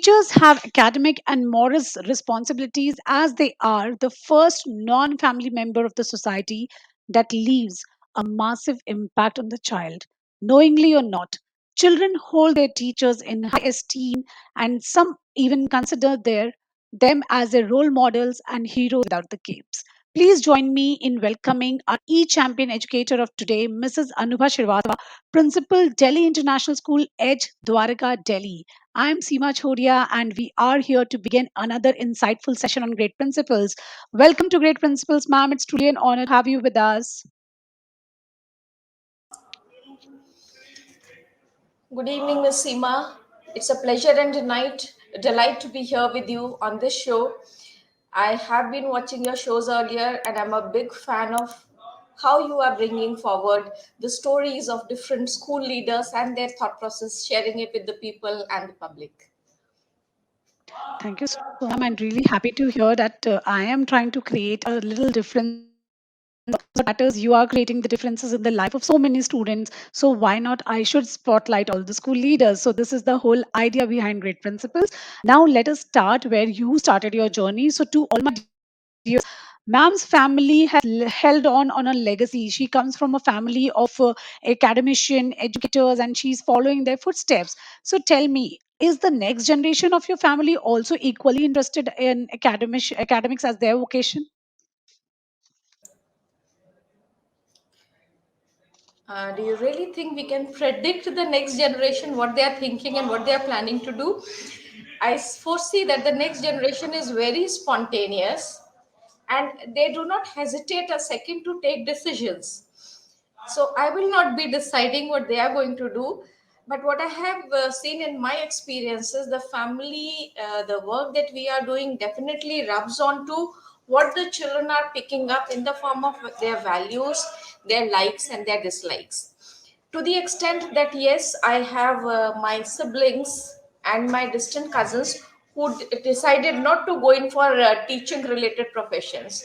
Teachers have academic and moral responsibilities as they are the first non family member of the society that leaves a massive impact on the child. Knowingly or not, children hold their teachers in high esteem and some even consider them as their role models and heroes without the capes. Please join me in welcoming our e-champion educator of today, Mrs. Anubha Srivastava, Principal, Delhi International School, Edge, Dwarka, Delhi. I'm Seema Chhoriya, and we are here to begin another insightful session on great principles. Welcome to Great Principles, ma'am. It's truly an honor to have you with us. Good evening, Ms. Seema. It's a pleasure and delight to be here with you on this show. I have been watching your shows earlier, and I'm a big fan of how you are bringing forward the stories of different school leaders and their thought process, sharing it with the people and the public. Thank you so much. I'm really happy to hear that I am trying to create a little difference. What matters, you are creating the differences in the life of so many students. So why not? I should spotlight all the school leaders. So this is the whole idea behind Great Principles. Now let us start where you started your journey. So to all my dears, ma'am's family has held on a legacy. She comes from a family of academician, educators, and she's following their footsteps. So tell me, is the next generation of your family also equally interested in academics as their vocation? Do you really think we can predict the next generation, what they are thinking and what they are planning to do? I foresee that the next generation is very spontaneous and they do not hesitate a second to take decisions. So I will not be deciding what they are going to do. But what I have seen in my experiences, the family, the work that we are doing definitely rubs on to what the children are picking up in the form of their values, their likes, and their dislikes. To the extent that, yes, I have my siblings and my distant cousins who decided not to go in for teaching related professions,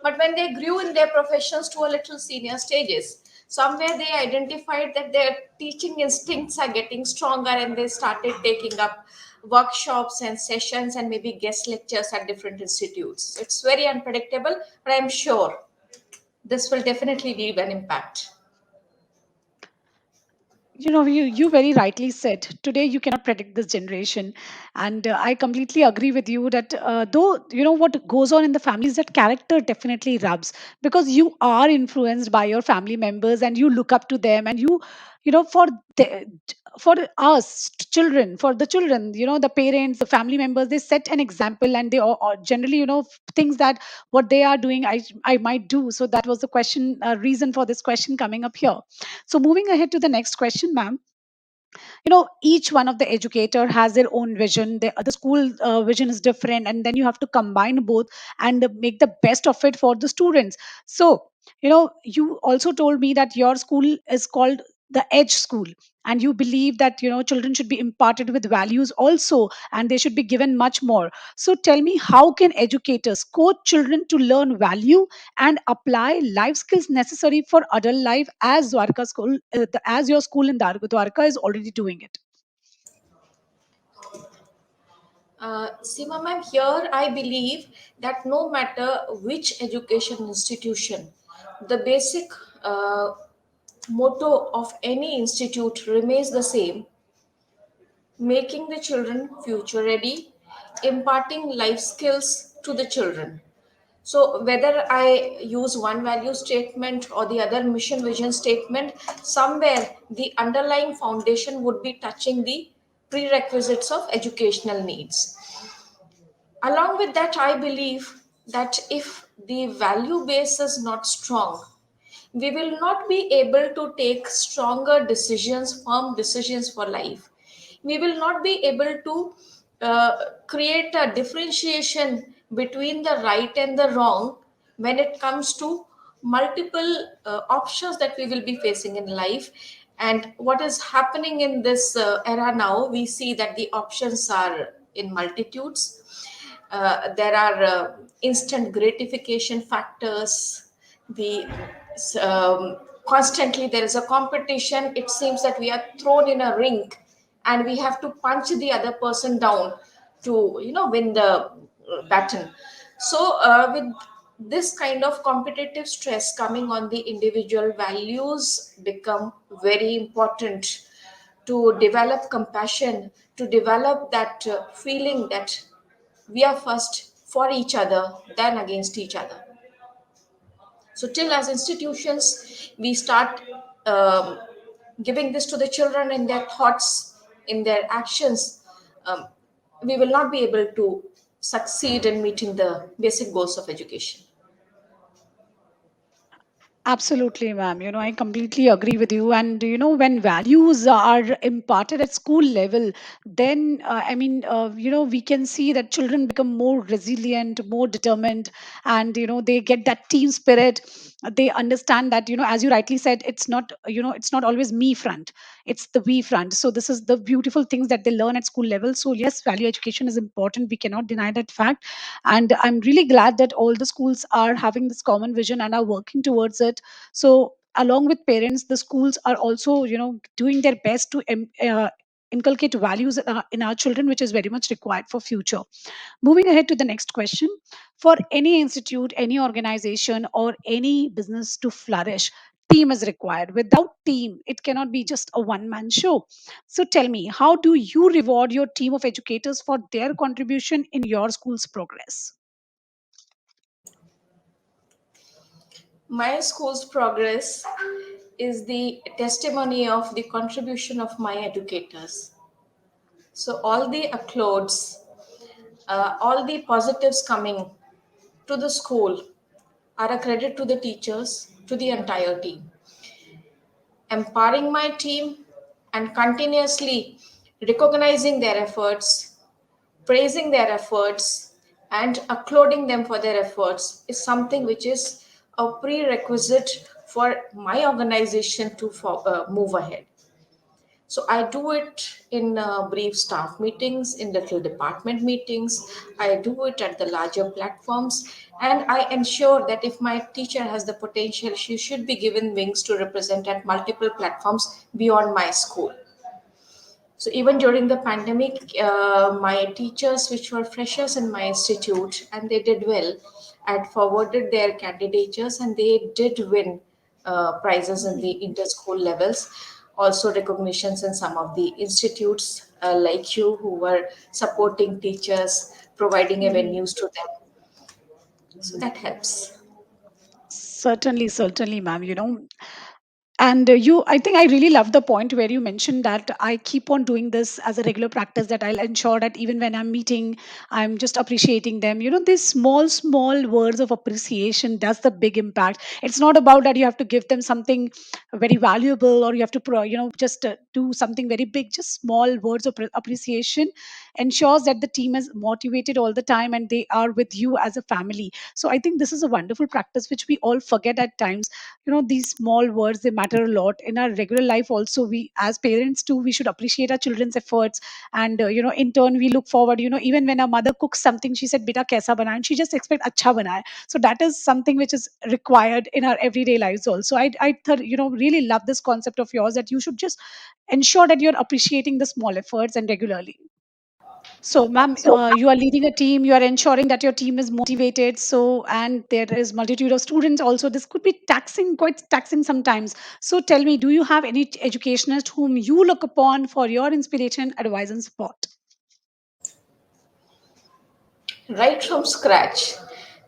but when they grew in their professions to a little senior stages, somewhere they identified that their teaching instincts are getting stronger and they started taking up workshops and sessions and maybe guest lectures at different institutes. It's very unpredictable, but I'm sure this will definitely leave an impact. You very rightly said today you cannot predict this generation, and I completely agree with you that though what goes on in the family is that character definitely rubs, because you are influenced by your family members and you look up to them, and for the for us children, for the children, the parents, the family members, they set an example, and they all generally things that what they are doing, I might do. So that was the question, reason for this question coming up here. So moving ahead to the next question, ma'am. Each one of the educator has their own vision. The school vision is different, and then you have to combine both and make the best of it for the students. So you also told me that your school is called the Edge School, and you believe that children should be imparted with values also, and they should be given much more. So tell me, how can educators coach children to learn value and apply life skills necessary for adult life, as Dwarka school, as your school in Dwarka is already doing it? Seema ma'am, here I believe that no matter which education institution, the basic motto of any institute remains the same: making the children future ready, imparting life skills to the children. So, whether I use one value statement or the other mission vision statement, somewhere the underlying foundation would be touching the prerequisites of educational needs. Along with that, I believe that if the value base is not strong, we will not be able to take stronger decisions, firm decisions for life. We will not be able to create a differentiation between the right and the wrong when it comes to multiple options that we will be facing in life. And what is happening in this era now, we see that the options are in multitudes. There are instant gratification factors. The constantly there is a competition. It seems that we are thrown in a ring, and we have to punch the other person down to win the baton. So with this kind of competitive stress coming on the individual, values become very important to develop compassion, to develop that feeling that we are first for each other than against each other. So, till as institutions, we start um, giving this to the children in their thoughts, in their actions, um, we will not be able to succeed in meeting the basic goals of education. Absolutely, ma'am. I completely agree with you. And, when values are imparted at school level, then, we can see that children become more resilient, more determined, and, they get that team spirit. They understand that, as you rightly said, it's not always me front, it's the we front. So, this is the beautiful things that they learn at school level. So, yes, value education is important. We cannot deny that fact. And I'm really glad that all the schools are having this common vision and are working towards it. So along with parents, the schools are also doing their best to inculcate values in our children, which is very much required for future. Moving ahead to the next question: for any institute, any organization, or any business to flourish, team is required. Without team, it cannot be just a one man show. So tell me, how do you reward your team of educators for their contribution in your school's progress? My school's progress is the testimony of the contribution of my educators. So, all the applauds, all the positives coming to the school are a credit to the teachers, to the entire team. Empowering my team and continuously recognizing their efforts, praising their efforts, and applauding them for their efforts is something which is a prerequisite for my organization to move ahead. So I do it in brief staff meetings, in little department meetings. I do it at the larger platforms, and I ensure that if my teacher has the potential, she should be given wings to represent at multiple platforms beyond my school. So even during the pandemic, my teachers, which were freshers in my institute, and they did well, I had forwarded their candidatures, and they did win prizes in the inter-school levels. Also recognitions in some of the institutes like you, who were supporting teachers, providing Mhm. avenues to them. So that helps. Certainly, certainly, ma'am. And I think I really love the point where you mentioned that I keep on doing this as a regular practice, that I'll ensure that even when I'm meeting, I'm just appreciating them. These small, small words of appreciation does the big impact. It's not about that you have to give them something very valuable, or you have to, just do something very big. Just small words of appreciation ensures that the team is motivated all the time and they are with you as a family. So I think this is a wonderful practice which we all forget at times. These small words, they matter a lot in our regular life also. We as parents too, we should appreciate our children's efforts. And in turn, we look forward. Even when our mother cooks something, she said beta kaisa bana, and she just expect acha bana hai. So that is something which is required in our everyday lives also. I really love this concept of yours, that you should just ensure that you're appreciating the small efforts and regularly. So, ma'am, you are leading a team. You are ensuring that your team is motivated. So, and there is multitude of students. Also, this could be taxing, quite taxing sometimes. So, tell me, do you have any educationist whom you look upon for your inspiration, advice, and support? Right from scratch.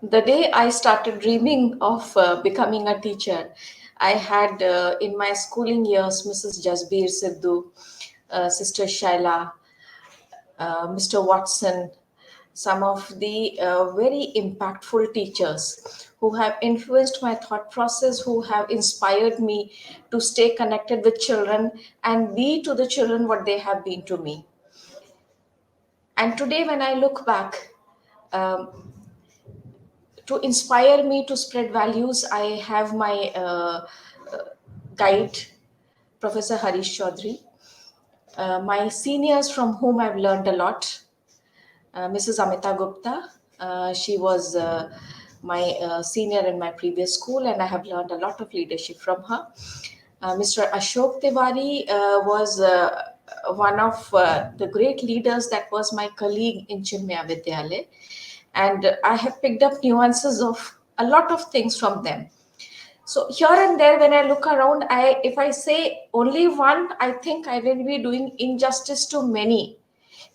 The day I started dreaming of becoming a teacher, I had in my schooling years Mrs. Jasbir Sidhu, Sister Shaila, Mr. Watson, some of the very impactful teachers who have influenced my thought process, who have inspired me to stay connected with children and be to the children what they have been to me. And today, when I look back, um, to inspire me to spread values, I have my guide, Professor Harish Chaudhary, my seniors from whom I've learned a lot, Mrs. Amita Gupta. She was my senior in my previous school, and I have learned a lot of leadership from her. Mr. Ashok Tiwari was one of the great leaders that was my colleague in Chinmaya Vidyalaya, and I have picked up nuances of a lot of things from them. So here and there, when I look around, I if I say only one, I think I will be doing injustice to many,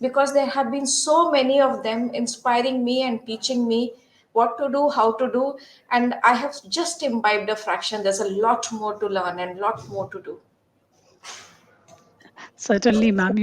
because there have been so many of them inspiring me and teaching me what to do, how to do, and I have just imbibed a fraction. There's a lot more to learn and lot more to do. Certainly, ma'am.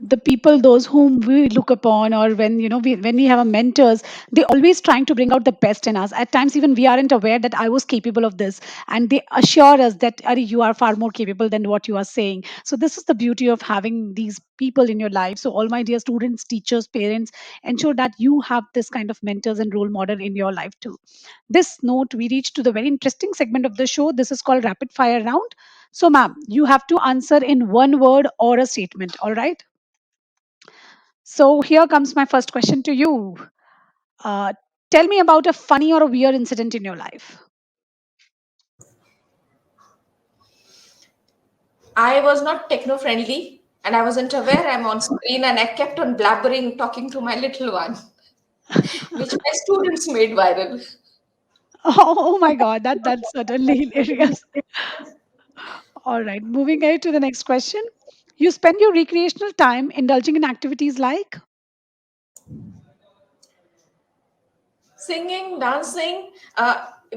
The people, those whom we look upon, or when we have a mentors, they always trying to bring out the best in us. At times, even we aren't aware that I was capable of this, and they assure us that "Arey, you are far more capable than what you are saying." So this is the beauty of having these people in your life. So all my dear students, teachers, parents, ensure that you have this kind of mentors and role model in your life too. This note, we reach to the very interesting segment of the show. This is called rapid fire round. So, ma'am, you have to answer in one word or a statement. All right. So, here comes my first question to you. Uh, Tell me about a funny or a weird incident in your life. I was not techno friendly and I wasn't aware I'm on screen, and I kept on blabbering, talking to my little one, which my students made viral. Oh my God, that's certainly hilarious. All right, moving ahead to the next question. You spend your recreational time indulging in activities like. Singing, dancing,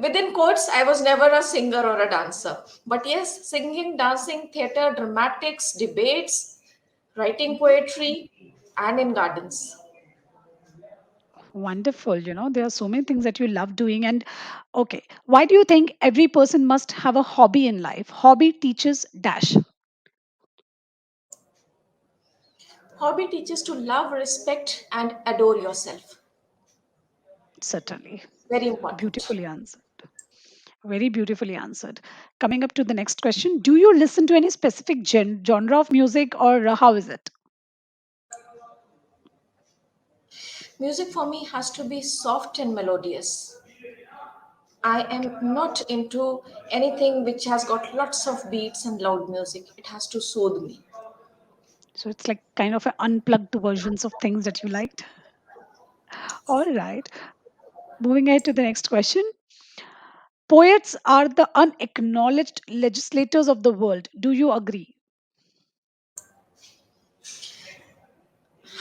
within quotes, I was never a singer or a dancer. But yes, singing, dancing, theater, dramatics, debates, writing poetry, and in gardens. Wonderful. There are so many things that you love doing. And okay, why do you think every person must have a hobby in life? Hobby teaches dash. Hobby teaches to love, respect, and adore yourself. Certainly. Very important. Beautifully answered. Very beautifully answered. Coming up to the next question. Do you listen to any specific genre of music, or how is it? Music for me has to be soft and melodious. I am not into anything which has got lots of beats and loud music. It has to soothe me. So it's like kind of an unplugged versions of things that you liked. All right. Moving ahead to the next question. Poets are the unacknowledged legislators of the world. Do you agree?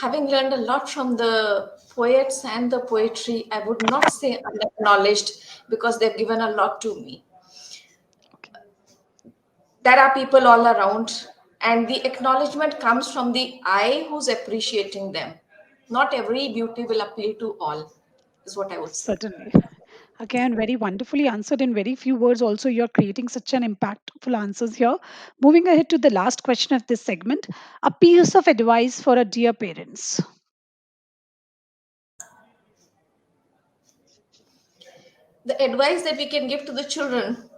Having learned a lot from the poets and the poetry, I would not say unacknowledged, because they've given a lot to me. Okay. There are people all around, and the acknowledgement comes from the eye who's appreciating them. Not every beauty will appeal to all, is what I would say. Certainly. Again, very wonderfully answered in very few words. Also, you're creating such an impactful answers here. Moving ahead to the last question of this segment. A piece of advice for a dear parents. The advice that we can give to the children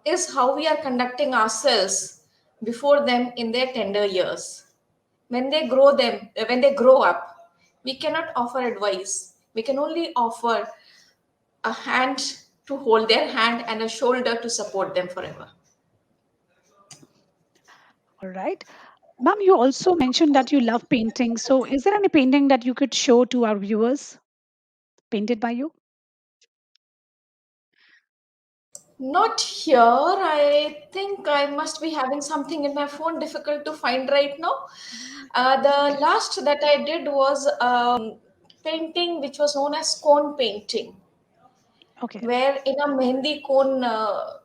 is how we are conducting ourselves before them in their tender years. When they grow up, we cannot offer advice. We can only offer a hand to hold their hand and a shoulder to support them forever. All right. Ma'am, you also mentioned that you love painting. So, is there any painting that you could show to our viewers painted by you? Not here. I think I must be having something in my phone difficult to find right now. The Okay. last that I did was painting which was known as cone painting, Okay. where in a mehendi cone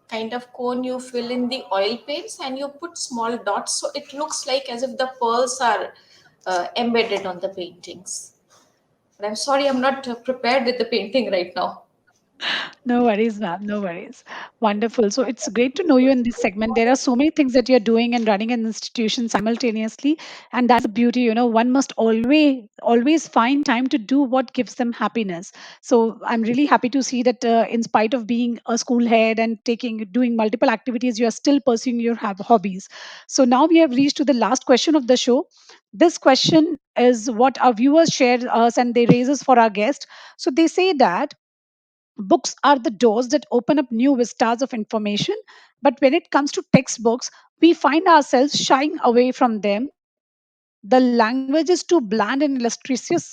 kind of cone, you fill in the oil paints and you put small dots, so it looks like as if the pearls are embedded on the paintings. But I'm sorry, I'm not prepared with the painting right now. No worries, ma'am. No worries. Wonderful. So it's great to know you in this segment. There are so many things that you're doing and running an institution simultaneously, and that's the beauty. One must always find time to do what gives them happiness. So I'm really happy to see that, in spite of being a school head and doing multiple activities, you are still pursuing your hobbies. So now we have reached to the last question of the show. This question is what our viewers share us and they raise us for our guest. So they say that books are the doors that open up new vistas of information, but when it comes to textbooks, we find ourselves shying away from them. The language is too bland and illustrations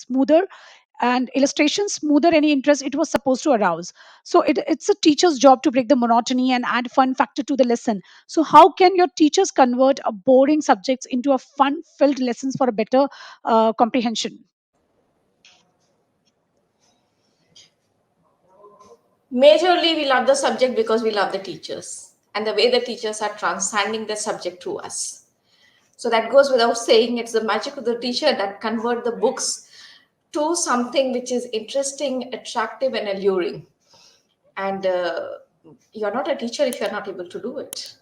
smoother any interest it was supposed to arouse. So it's a teacher's job to break the monotony and add fun factor to the lesson. So how can your teachers convert a boring subjects into a fun filled lessons for a better comprehension? Majorly, we love the subject because we love the teachers and the way the teachers are transcending the subject to us. So that goes without saying. It's the magic of the teacher that convert the books to something which is interesting, attractive, and alluring. And you're not a teacher if you're not able to do it.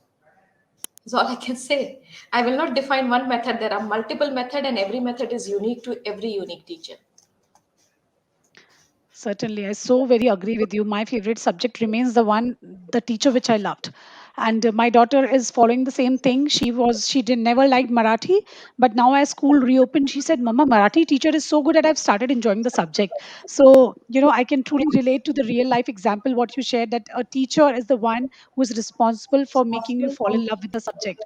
That's all I can say. I will not define one method. There are multiple methods, and every method is unique to every unique teacher. Certainly, I so very agree with you. My favorite subject remains the teacher which I loved. And my daughter is following the same thing. She did never liked Marathi, but now as school reopened, she said, "Mama, Marathi teacher is so good that I've started enjoying the subject." So, I can truly relate to the real life example what you shared, that a teacher is the one who is responsible for making you fall in love with the subject.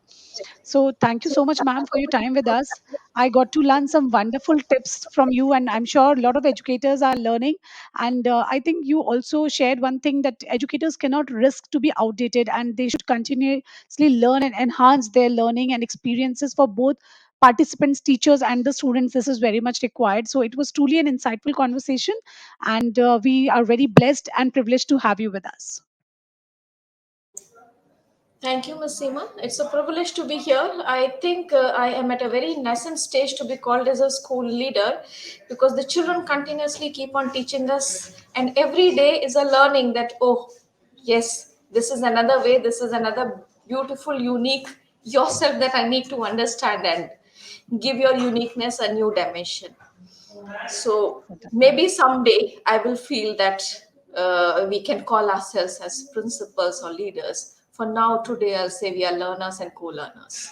So thank you so much, ma'am, for your time with us. I got to learn some wonderful tips from you, and I'm sure a lot of educators are learning. And I think you also shared one thing, that educators cannot risk to be outdated, and they should continuously learn and enhance their learning and experiences for both participants, teachers, and the students. This is very much required. So it was truly an insightful conversation, and we are very blessed and privileged to have you with us. Thank you, Ms. Seema. It's a privilege to be here. I think I am at a very nascent stage to be called as a school leader because the children continuously keep on teaching us, and every day is a learning that, oh, yes, this is another way, this is another beautiful, unique yourself that I need to understand and give your uniqueness a new dimension. So Certainly. maybe someday I will feel that we can call ourselves as principals or leaders. For now, today, I'll say we are learners and co learners.